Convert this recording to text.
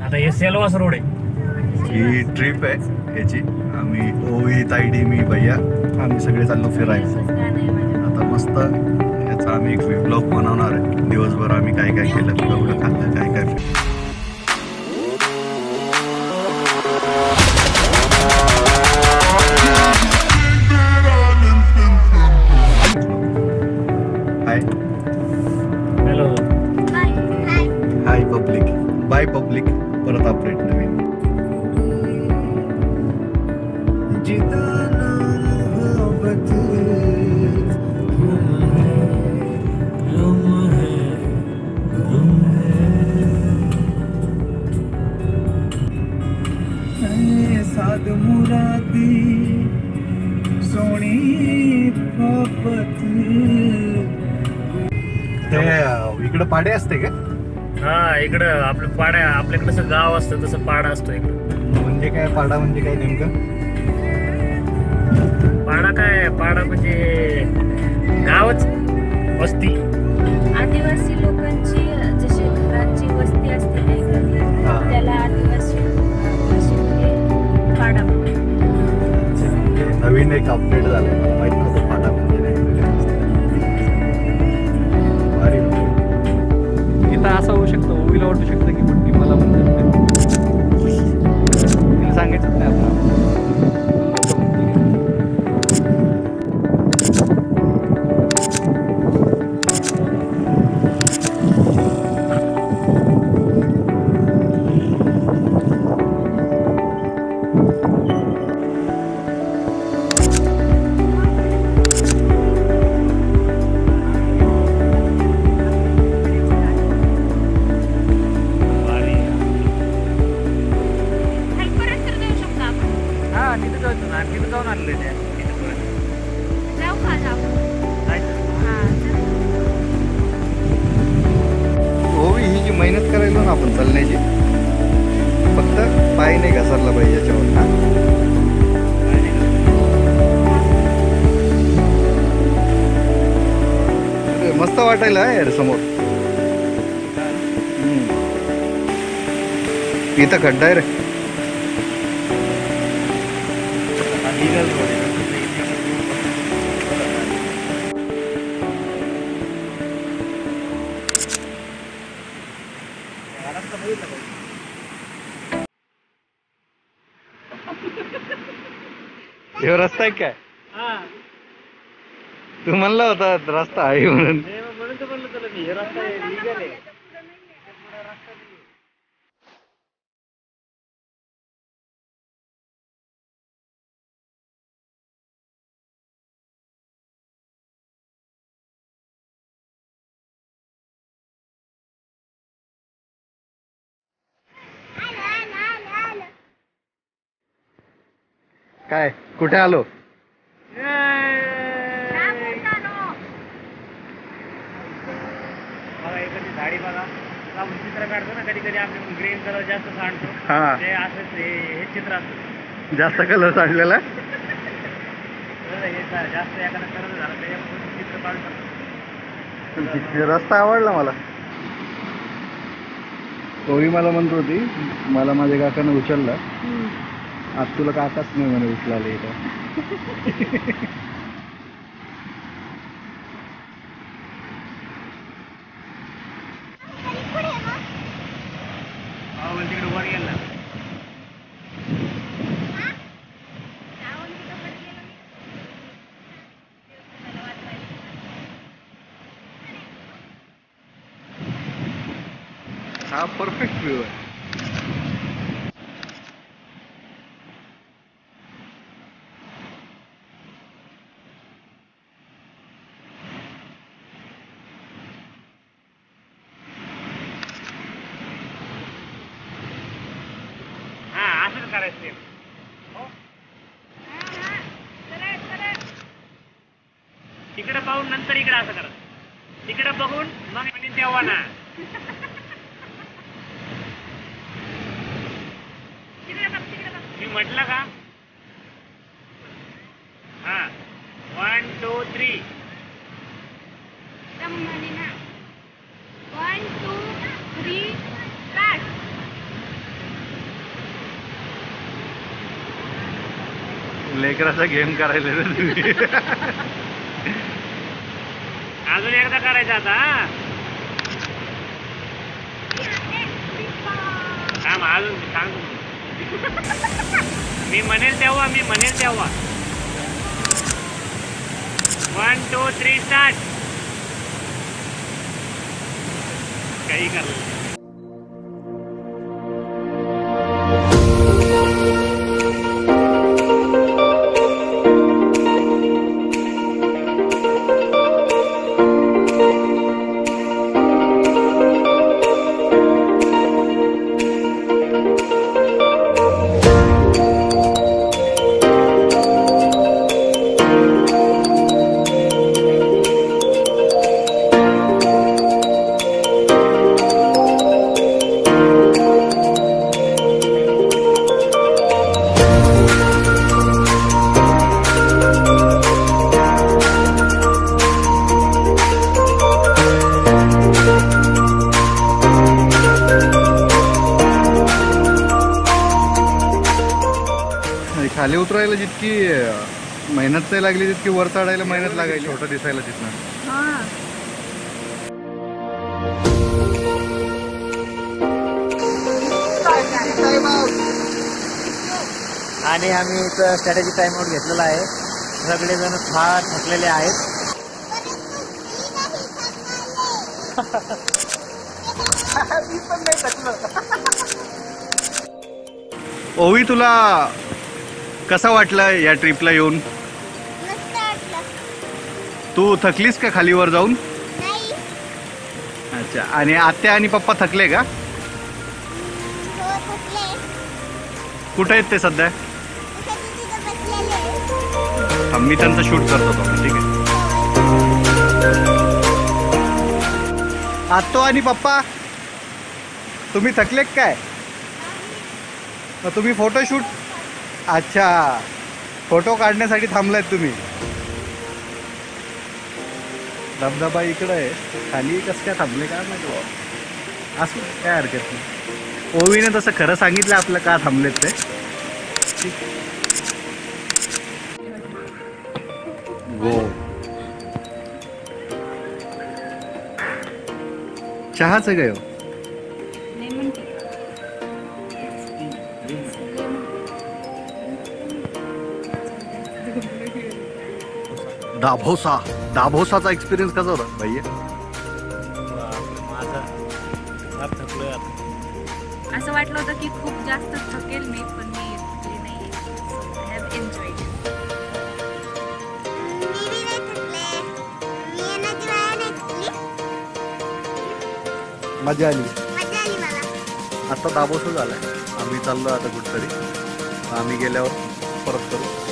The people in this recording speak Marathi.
आता हे सेलवास रोड आहे. ही ट्रिप आहे याची. आम्ही ओवी, ताईडी, मी, भैया आम्ही सगळे चाललो फिरायला. आता मस्त याचा आम्ही एक ब्लॉग बनवणार आहे. दिवसभर आम्ही काय काय केलं, कुठं खाल्लं, काय काय. Hi hello. High public, by public. परत अपडेट नवीन. साध मुरादी सोनी इकडं पाडे असते का? हा, इकडं आपलं पाड्या, आपल्याकडे कसं गाव असतं तसं पाडा असतो इकडं. म्हणजे काय पाडा म्हणजे काय नेमकं? पाडा काय, पाडा म्हणजे गावच, वस्ती. आदिवासी लोकांची जशी घरांची वस्ती असते ना एखादी, त्याला आदिवासी भाषेमध्ये पाडा म्हणतात. नवीन एक अपडेट झालंय, मला माहित नव्हतं पाडा म्हणजे भारी. इथं असं होऊ शकतं, ओवीला वाटू शकतं की पट्टी मला म्हणतात, तिला सांगायचं नाही आपण. तिथं जाऊन आलेले त्या जाऊ का जाऊ? ओवी ही जी मेहनत करायलो ना आपण चालण्याची, फक्त पाय नाही घसरला पाहिजे याच्यावर. मस्त वाटायला यार समोर. इथं खड्डा आहे रे. हे रस्ता आहे काय? तू म्हणला होता रस्ता आहे म्हणून. म्हणून तर म्हणलं तुला मी, हे रस्ता लीगल आहे. काय कुठे आलो? बघा एखादी झाडी बघा, चित्र काढतो ना कधी कधी आपण ग्रीन कलर जास्त सांडतो. हा, ते असं हे चित्र असतं. जास्त कलर सांडलेला. हे जास्त एखादा कलर झाला त्याच्यापासून चित्र काढू शकतो. रस्ता आवडला मला. ओवी मला म्हणत होती, मला माझ्या काकानं उचलला. आज तुला काकाच नाही म्हणे उचलायला इथं. तिकडे वर गेला. हा परफेक्ट व्ह्यू आहे. असं करायचं. तिकडे पाहून नंतर इकडे असं करा. तिकडे बघून मग तेव्हा ना. मी म्हटलं का? हा, 1 2 3. 1 2 3 स्टार्ट. लेकराचा गेम करायला रे तुम्ही. अजून एकदा करायचं आता. थांब अजून सांग. मी म्हणेल तेव्हा 1 2 3 स्टार्ट. काही करलं. खाली उतरायला जितकी मेहनत नाही लागली तितकी वर चढायला मेहनत लागायची. छोटं दिसायला तिथनं. आणि आम्ही इथं स्ट्रॅटेजी टाइम आउट घेतलेला आहे. सगळेजण फार थकलेले आहेत. मी पण नाही थकलो. ओवी तुला कसं वाटलं या ट्रिपला येऊन? मस्त वाटलं. तू थकलीस का खालीवर जाऊन? नाही. अच्छा. आणि आत्या आणि पप्पा थकले का? हो थकले. कुठे आहेत ते सध्या? तिथं बसलेले. मी त्यांचं शूट करत होतो. ठीक आहे. आत्तो आणि पप्पा तुम्ही थकले काय? मग तुम्ही फोटोशूट. अच्छा, फोटो काढण्यासाठी थांबलायत तुम्ही. धबधबा इकडं आहे. खाली कसं काय थांबले काय माहिती. असं काय हरकत नाही. ओवीने तसं खरं सांगितलं आपलं का थांबलेत ते. गो. चहाच आहे का? दाभोसाचा एक्सपिरियन्स कसा होता भैया? असं वाटलं होतं की खूप जास्त थकेल मी, पण मी थकले नाही. I have enjoyed. मजा आली. मजा आली मला. आता दाभोसा झालाय. आम्ही चाललो आता कुठतरी. आम्ही गेल्यावर परत करू.